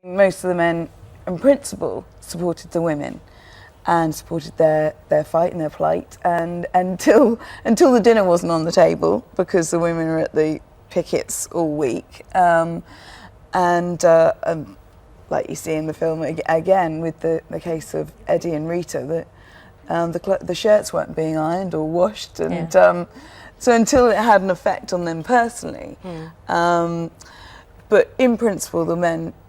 Most of the men, in principle, supported the women and supported their fight and their plight, and until the dinner wasn't on the table, because the women were at the pickets all week, like you see in the film again with the case of Eddie and Rita, that the shirts weren't being ironed or washed, and so until it had an effect on them personally, but in principle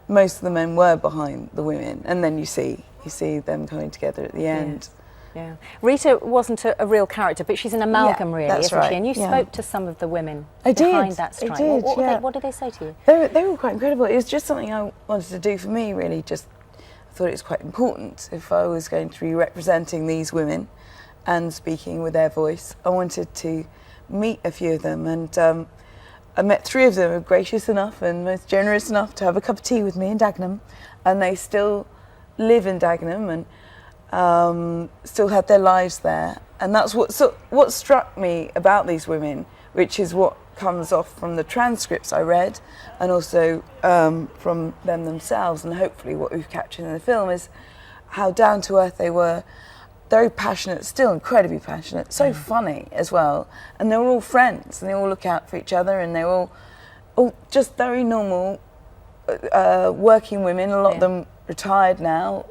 most of the men were behind the women, and then you see them coming together at the end. Yeah. Rita wasn't a real character, but she's an amalgam, really, isn't right. she? And you spoke to some of the women behind that strike. I did, What did they say to you? They were quite incredible. It was just something I wanted to do for me, really. I thought it was quite important. If I was going to be representing these women and speaking with their voice, I wanted to meet a few of them, and I met 3 of them who were gracious enough and most generous enough to have a cup of tea with me in Dagenham, and they still live in Dagenham and still had their lives there. And that's what struck me about these women, which is what comes off from the transcripts I read, and also from them themselves, and hopefully what we've captured in the film, is how down to earth they were. Very passionate, still incredibly passionate, so funny as well, and they were all friends, and they all look out for each other, and they were all just very normal working women. A lot of them retired now,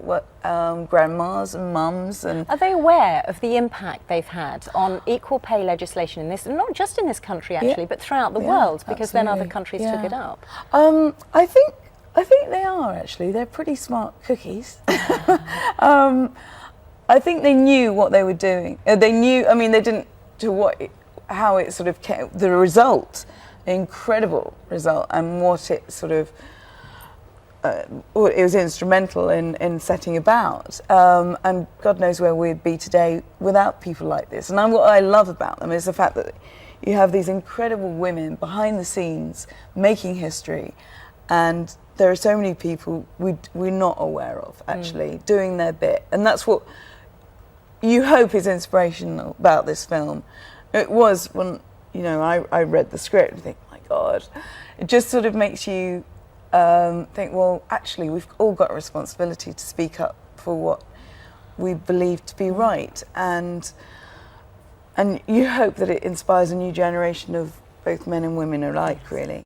grandmas and mums. And are they aware of the impact they've had on equal pay legislation in this, not just in this country actually, but throughout the world, because then other countries took it up? I think they are actually. They're pretty smart cookies. I think they knew what they were doing. They knew. I mean, they didn't do how it sort of came, the result, the incredible result, and what it sort of. It was instrumental in setting about, and God knows where we'd be today without people like this. And what I love about them is the fact that you have these incredible women behind the scenes making history, and there are so many people we're not aware of actually doing their bit, and that's what you hope is inspirational about this film. It was when I read the script and think, my God, it just sort of makes you think, well, actually, we've all got a responsibility to speak up for what we believe to be right, and you hope that it inspires a new generation of both men and women alike, really.